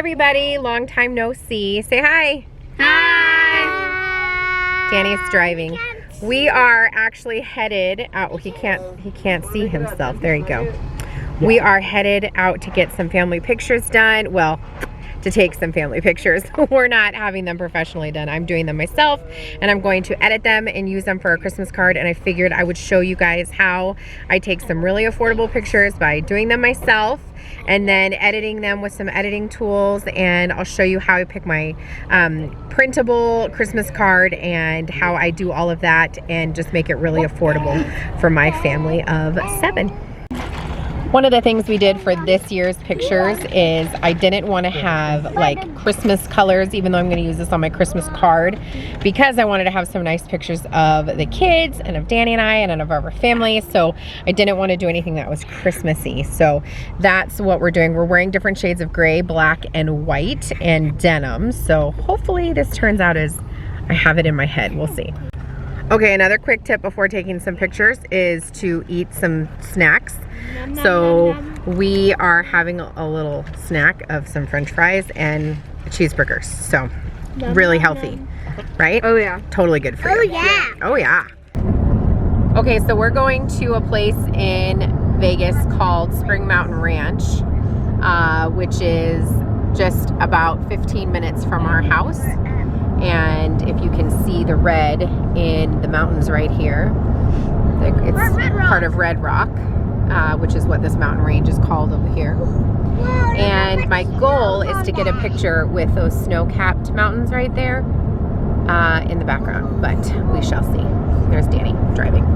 everybody, long time no see. Say hi. Hi. Danny's driving. We are actually headed out. He can't see himself. There you go. We are headed out to get some family pictures done. Well, to take some family pictures. We're not having them professionally done. I'm doing them myself, and I'm going to edit them and use them for a Christmas card. And I figured I would show you guys how I take some really affordable pictures by doing them myself and then editing them with some editing tools. And I'll show you how I pick my printable Christmas card and how I do all of that and just make it really affordable for my family of 7. One of the things we did for this year's pictures is I didn't want to have like Christmas colors, even though I'm going to use this on my Christmas card, because I wanted to have some nice pictures of the kids and of Danny and I and of our family. So I didn't want to do anything that was Christmassy. So that's what we're doing. We're wearing different shades of gray, black, and white, and denim. So hopefully this turns out as I have it in my head. We'll see. Okay, another quick tip before taking some pictures is to eat some snacks. So we are having a little snack of some French fries and cheeseburgers. So really healthy, right? Oh yeah. Totally good for you. Oh yeah. Oh yeah. Okay, so we're going to a place in Vegas called Spring Mountain Ranch, which is just about 15 minutes from our house. And if you can see the red in the mountains right here, it's part of Red Rock, which is what this mountain range is called over here. And my goal is to get a picture with those snow-capped mountains right there in the background, but we shall see. There's Danny driving.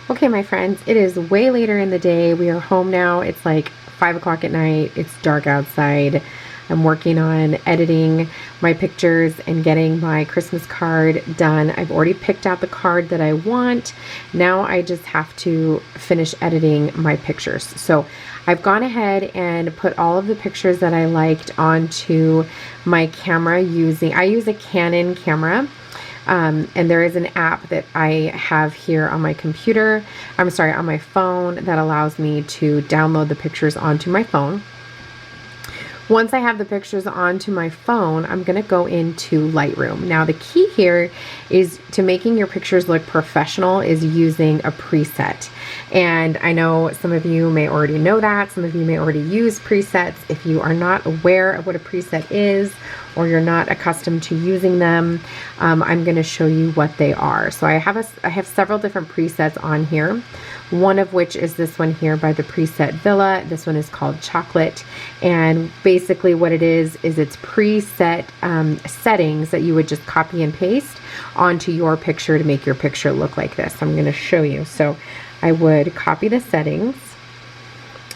Okay, my friends, it is way later in the day. We are home now. It's like 5 o'clock at night. It's dark outside. I'm working on editing my pictures and getting my Christmas card done. I've already picked out the card that I want. Now I just have to finish editing my pictures. So I've gone ahead and put all of the pictures that I liked onto my camera I use a Canon camera. And there is an app that I have here on my computer, on my phone, that allows me to download the pictures onto my phone. Once I have the pictures onto my phone, I'm going to go into Lightroom. Now the key here is to making your pictures look professional is using a preset. And I know some of you may already know that. Some of you may already use presets. If you are not aware of what a preset is, or you're not accustomed to using them, I'm going to show you what they are. So I have several different presets on here. One of which is this one here by the preset Villa. This one is called Chocolate. And basically what it is it's preset settings that you would just copy and paste onto your picture to make your picture look like this. I'm going to show you. So I would copy the settings,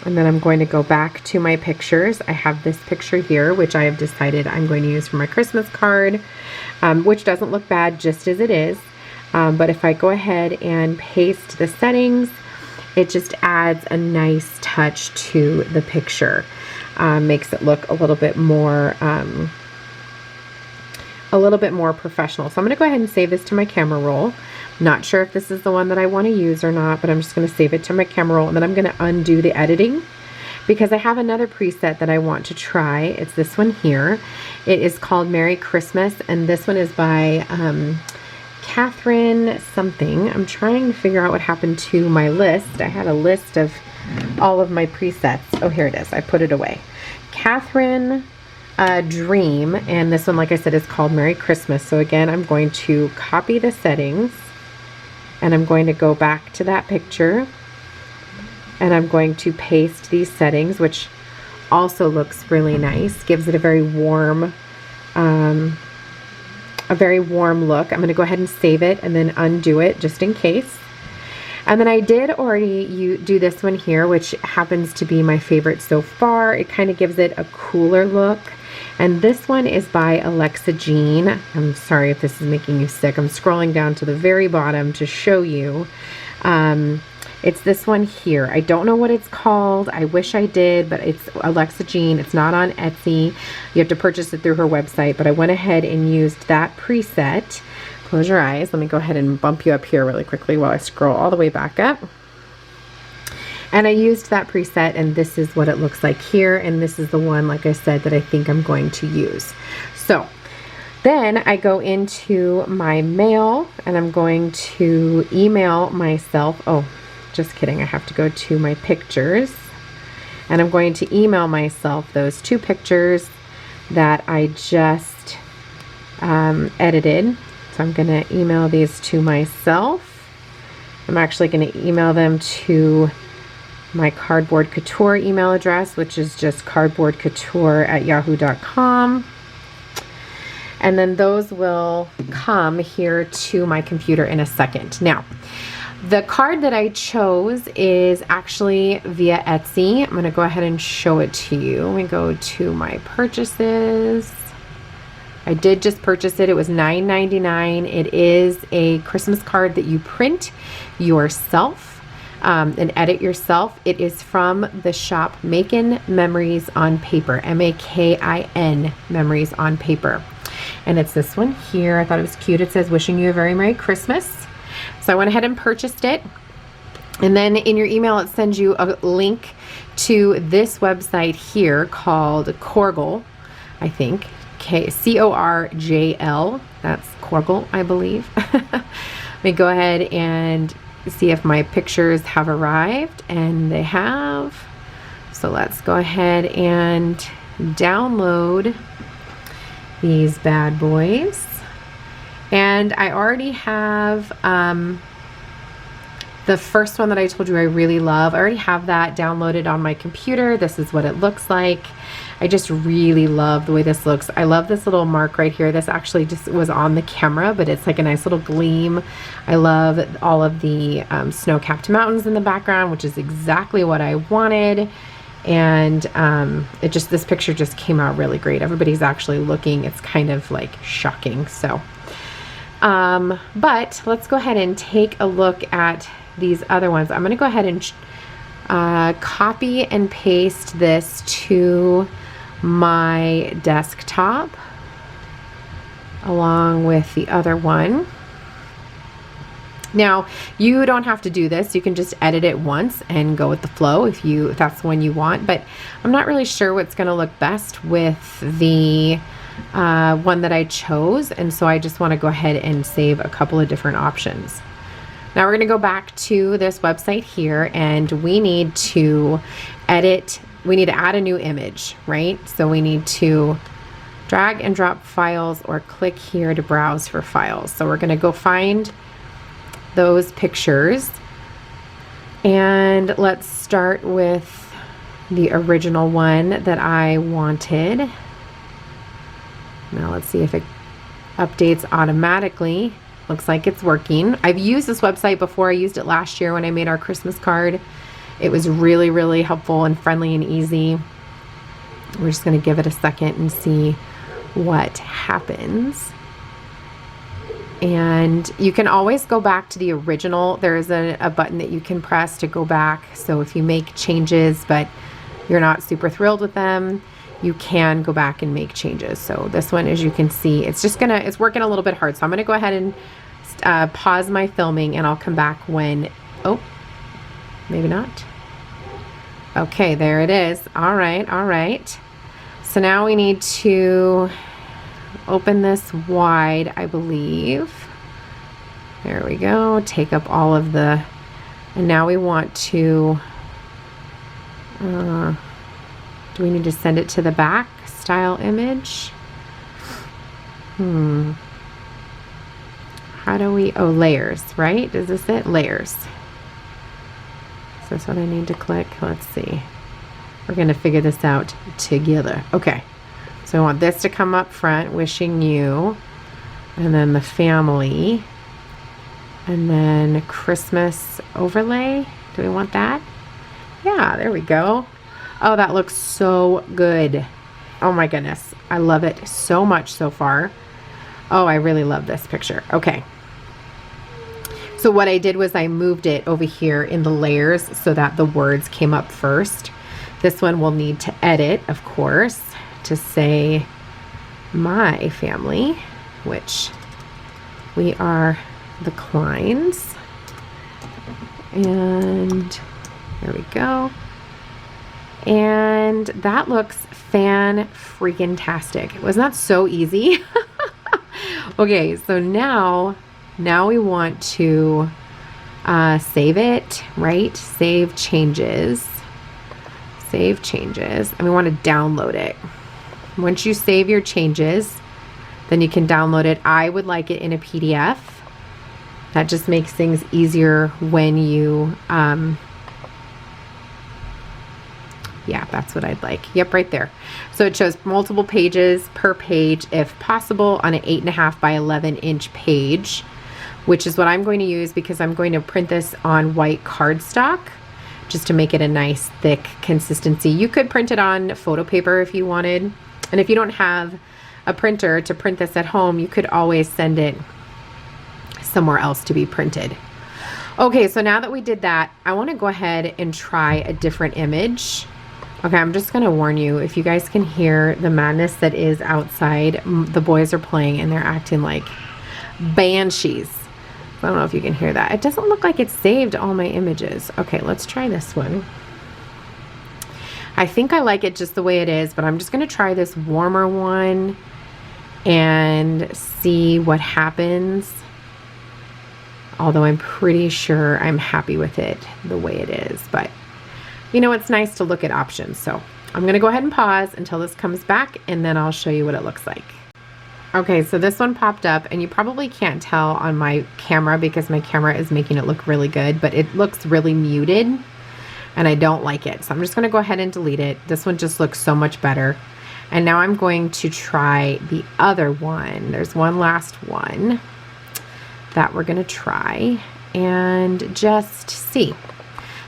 and then I'm going to go back to my pictures. I have this picture here, which I have decided I'm going to use for my Christmas card, which doesn't look bad just as it is. But if I go ahead and paste the settings, it just adds a nice touch to the picture. Makes it look a little bit more professional. So I'm going to go ahead and save this to my camera roll. Not sure if this is the one that I want to use or not, but I'm just going to save it to my camera roll, and then I'm going to undo the editing because I have another preset that I want to try. It's this one here. It is called Merry Christmas, and this one is by Katherine something. I'm trying to figure out what happened to my list. I had a list of all of my presets. Oh, here it is. I put it away. Katherine Dream, and this one, like I said, is called Merry Christmas. So again, I'm going to copy the settings, and I'm going to go back to that picture, and I'm going to paste these settings, which also looks really nice. Gives it a very warm a very warm look. I'm going to go ahead and save it and then undo it just in case. And then I did already do this one here, which happens to be my favorite so far. It kind of gives it a cooler look. And this one is by Alexa Jean. I'm sorry if this is making you sick. I'm scrolling down to the very bottom to show you. It's this one here. I don't know what it's called. I wish I did, but it's Alexa Jean. It's not on Etsy. You have to purchase it through her website, but I went ahead and used that preset. Close your eyes. Let me go ahead and bump you up here really quickly while I scroll all the way back up. And I used that preset, and this is what it looks like here. And this is the one, like I said, that I think I'm going to use. So then I go into my mail, and I'm going to email myself. Oh, just kidding. I have to go to my pictures, and I'm going to email myself those 2 pictures that I just edited. So I'm going to email these to myself. I'm actually going to email them to my Cardboard Couture email address, which is just cardboardcouture@yahoo.com. And then those will come here to my computer in a second. Now, the card that I chose is actually via Etsy. I'm going to go ahead and show it to you. Let me go to my purchases. I did just purchase it. It was $9.99. It is a Christmas card that you print yourself and edit yourself. It is from the shop MakinMemoriesOnPaper, M-A-K-I-N, Memories on Paper. And it's this one here. I thought it was cute. It says, "Wishing you a very Merry Christmas." So I went ahead and purchased it. And then in your email, it sends you a link to this website here called Corgl, I think. C-O-R-J-L. That's Corgl, I believe. Let me go ahead and see if my pictures have arrived, and they have. So let's go ahead and download these bad boys. And I already have the first one that I told you I really love. I already have that downloaded on my computer. This is what it looks like. I just really love the way this looks. I love this little mark right here. This actually just was on the camera, but it's like a nice little gleam. I love all of the snow-capped mountains in the background, which is exactly what I wanted. And this picture just came out really great. Everybody's actually looking. It's kind of like shocking. So, but let's go ahead and take a look at these other ones. I'm going to go ahead and copy and paste this to my desktop along with the other one. Now, you don't have to do this. You can just edit it once and go with the flow if that's the one you want. But I'm not really sure what's going to look best with the one that I chose, and so I just want to go ahead and save a couple of different options. Now we're going to go back to this website here, and we need to edit. We need to add a new image, right? So we need to drag and drop files or click here to browse for files. So we're going to go find those pictures, and let's start with the original one that I wanted. Now let's see if it updates automatically. Looks like it's working. I've used this website before. I used it last year when I made our Christmas card. It was really, really helpful and friendly and easy. We're just going to give it a second and see what happens. And you can always go back to the original. There is a button that you can press to go back. So if you make changes but you're not super thrilled with them, you can go back and make changes. So this one, as you can see, it's working a little bit hard. So I'm going to go ahead and pause my filming, and I'll come back when, oh, maybe not. Okay, there it is. All right, all right. So now we need to open this wide, I believe. There we go. Take up all of the, and now we want to, do we need to send it to the back style image? How do we, oh, layers, right? Is this it? Layers. Is this what I need to click? Let's see. We're going to figure this out together. Okay. So I want this to come up front, wishing you and then the family, and then Christmas overlay. Do we want that? Yeah, there we go. Oh, that looks so good. Oh my goodness. I love it so much so far. Oh, I really love this picture. Okay. So what I did was I moved it over here in the layers so that the words came up first. This one will need to edit, of course, to say my family, which we are the Kleins. And there we go. And that looks fan-freaking-tastic. Wasn't that so easy? Okay, so now we want to save it, right? Save changes. Save changes. And we want to download it. Once you save your changes, then you can download it. I would like it in a PDF. That just makes things easier when you, yeah, that's what I'd like. Yep, right there. So it shows multiple pages per page, if possible, on an 8.5 by 11 inch page, which is what I'm going to use because I'm going to print this on white cardstock just to make it a nice thick consistency. You could print it on photo paper if you wanted. And if you don't have a printer to print this at home, you could always send it somewhere else to be printed. Okay, so now that we did that, I want to go ahead and try a different image. Okay, I'm just gonna warn you, if you guys can hear the madness that is outside, the boys are playing and they're acting like banshees. I don't know if you can hear that. It doesn't look like it saved all my images. Okay, let's try this one. I think I like it just the way it is, but I'm just gonna try this warmer one and see what happens. Although I'm pretty sure I'm happy with it the way it is, but you know, it's nice to look at options. So I'm going to go ahead and pause until this comes back and then I'll show you what it looks like. Okay, so this one popped up and you probably can't tell on my camera because my camera is making it look really good, but it looks really muted and I don't like it. So I'm just going to go ahead and delete it. This one just looks so much better. And now I'm going to try the other one. There's one last one that we're going to try and just see.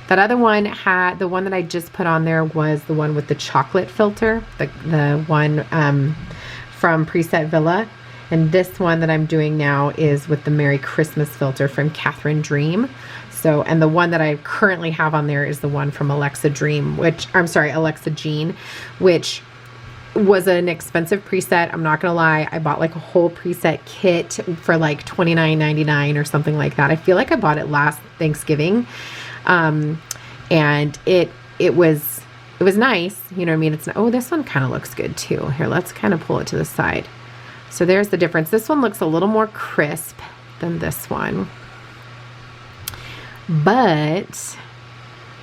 That other one had, the one that I just put on there was the one with the chocolate filter, the one from Preset Villa. And this one that I'm doing now is with the Merry Christmas filter from Katherine Dream. So, and the one that I currently have on there is the one from Alexa Dream, which, I'm sorry, Alexa Jean, which was an expensive preset. I'm not gonna lie, I bought like a whole preset kit for like $29.99 or something like that. I feel like I bought it last Thanksgiving. And it was nice, you know what I mean? It's, oh, this one kind of looks good too. Here, let's kind of pull it to the side. So there's the difference. This one looks a little more crisp than this one, but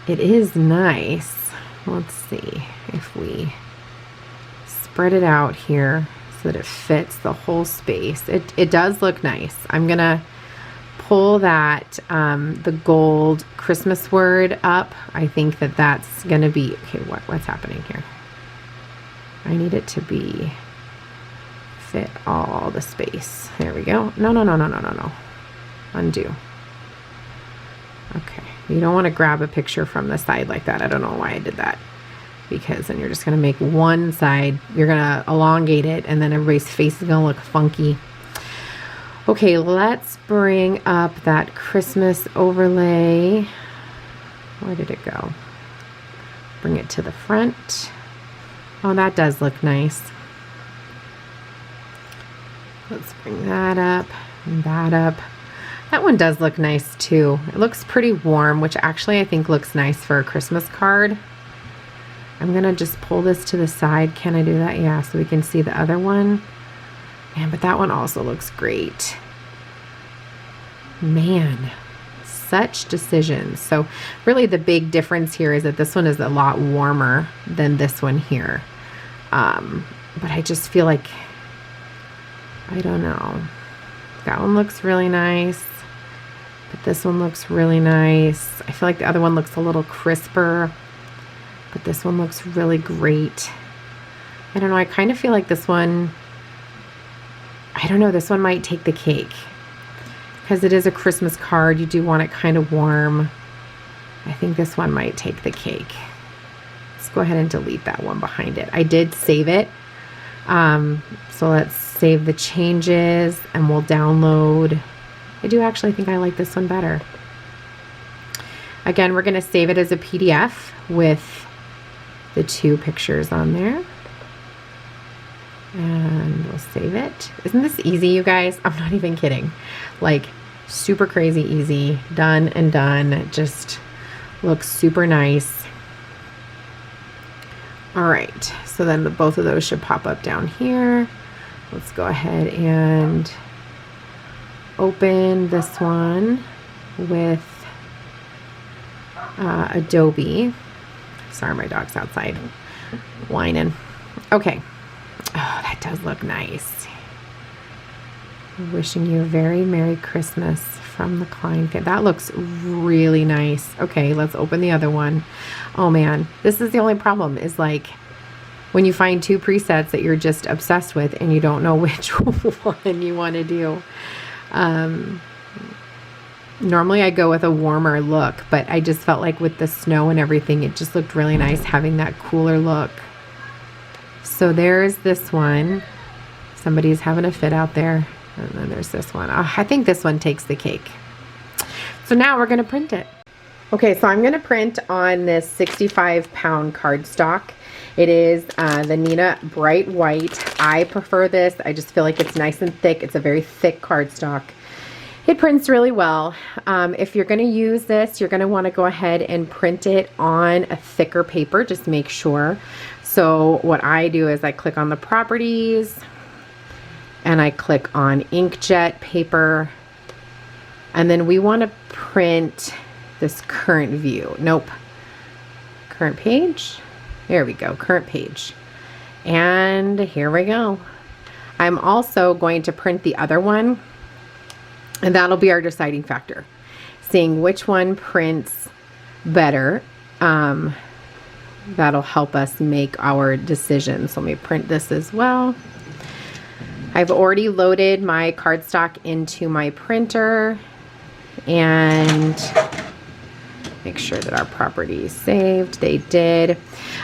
it is nice. Let's see if we spread it out here so that it fits the whole space. It does look nice. I'm gonna pull that the gold Christmas word up. I think that that's gonna be okay. What's happening here? I need it to be fit all the space. There we go. No. Undo. Okay, you don't want to grab a picture from the side like that. I don't know why I did that, because then you're just gonna make one side, you're gonna elongate it, and then everybody's face is gonna look funky. Okay, let's bring up that Christmas overlay. Where did it go? Bring it to the front. Oh, that does look nice. Let's bring that up and that up. That one does look nice too. It looks pretty warm, which actually I think looks nice for a Christmas card. I'm gonna just pull this to the side. Can I do that? Yeah, so we can see the other one. Man, but that one also looks great. Man, such decisions. So really the big difference here is that this one is a lot warmer than this one here. But I just feel like, I don't know. That one looks really nice, but this one looks really nice. I feel like the other one looks a little crisper, but this one looks really great. I don't know, I kind of feel like this one I don't know, this one might take the cake because it is a Christmas card. You do want it kind of warm. I think this one might take the cake. Let's go ahead and delete that one behind it. I did save it. So let's save the changes and we'll download. I do actually think I like this one better. Again, we're going to save it as a PDF with the 2 pictures on there. And we'll save it. Isn't this easy, you guys? I'm not even kidding. Like, super crazy easy. Done and done. It just looks super nice. All right, so then both of those should pop up down here. Let's go ahead and open this one with Adobe. Sorry, my dog's outside whining. Okay. Oh, that does look nice. Wishing you a very Merry Christmas from the Klein family. That looks really nice. Okay, let's open the other one. Oh man, this is the only problem is like when you find 2 presets that you're just obsessed with and you don't know which one you want to do. Normally I go with a warmer look, but I just felt like with the snow and everything, it just looked really nice having that cooler look. So there's this one. Somebody's having a fit out there. And then there's this one. I think this one takes the cake. So now we're going to print it. Okay, so I'm going to print on this 65-pound cardstock. It is the Nina Bright White. I prefer this. I just feel like it's nice and thick. It's a very thick cardstock. It prints really well. If you're going to use this, you're going to want to go ahead and print it on a thicker paper. Just make sure. So what I do is I click on the properties and I click on inkjet paper, and then we want to print this current view. Nope. Current page. There we go. Current page. And here we go. I'm also going to print the other one, and that'll be our deciding factor. Seeing which one prints better. That'll help us make our decisions. So let me print this as well. I've already loaded my cardstock into my printer and make sure that our property is saved. They did.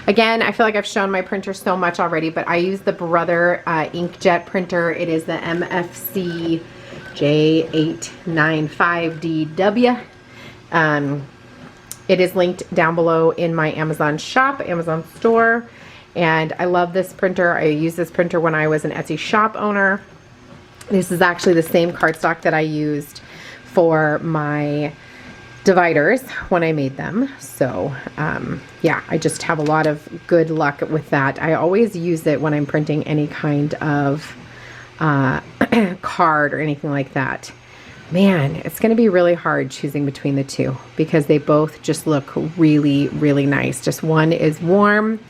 Again, I feel like I've shown my printer so much already, but I use the Brother inkjet printer. It is the MFC J895DW. It is linked down below in my Amazon shop, Amazon store. And I love this printer. I used this printer when I was an Etsy shop owner. This is actually the same cardstock that I used for my dividers when I made them. So yeah, I just have a lot of good luck with that. I always use it when I'm printing any kind of card or anything like that. Man, it's going to be really hard choosing between the two because they both just look really, really nice. Just one is warm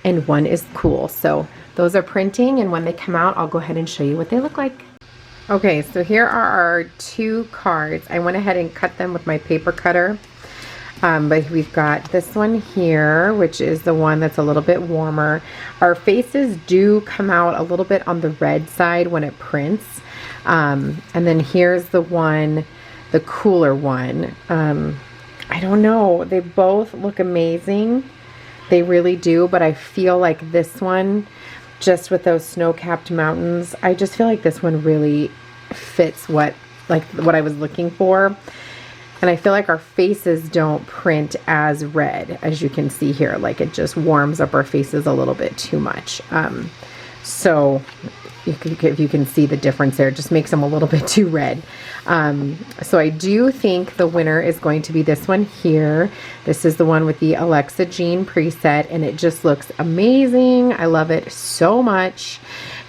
and one is cool. So those are printing, and when they come out, I'll go ahead and show you what they look like. Okay, so here are our 2 cards. I went ahead and cut them with my paper cutter. But we've got this one here, which is the one that's a little bit warmer. Our faces do come out a little bit on the red side when it prints. And then here's the one, the cooler one. I don't know, they both look amazing. They really do, but I feel like this one, just with those snow-capped mountains, I just feel like this one really fits what I was looking for. And I feel like our faces don't print as red, as you can see here. Like it just warms up our faces a little bit too much. So if you can see the difference there, it just makes them a little bit too red. So I do think the winner is going to be this one here. This is the one with the Alexa Jean preset, and it just looks amazing. I love it so much.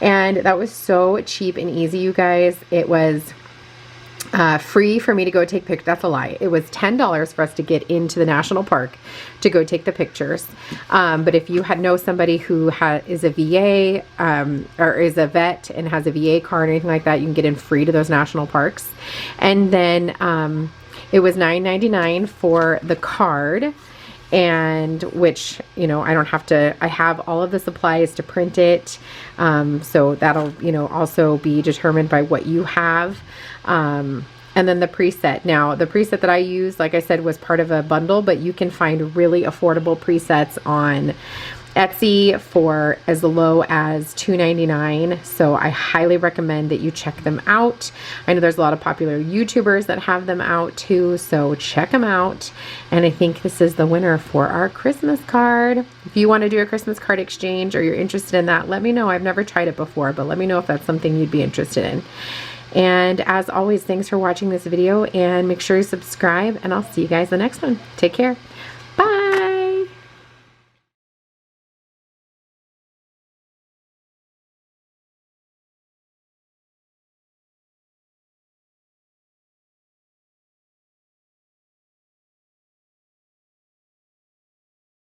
And that was so cheap and easy, you guys. It was free for me to go take pictures. That's a lie. It was $10 for us to get into the national park to go take the pictures. But if you know somebody who is a VA or is a vet and has a VA card or anything like that, you can get in free to those national parks. And then it was $9.99 for the card. and which, you know, I don't have to, I have all of the supplies to print it. So that'll, you know, also be determined by what you have. And then the preset. Now, the preset that I used, like I said, was part of a bundle, but you can find really affordable presets on Etsy for as low as $2.99. So I highly recommend that you check them out. I know there's a lot of popular YouTubers that have them out too, so check them out. And I think this is the winner for our Christmas card. If you want to do a Christmas card exchange or you're interested in that, let me know. I've never tried it before, but let me know if that's something you'd be interested in. And as always, thanks for watching this video, and make sure you subscribe, and I'll see you guys in the next one. Take care.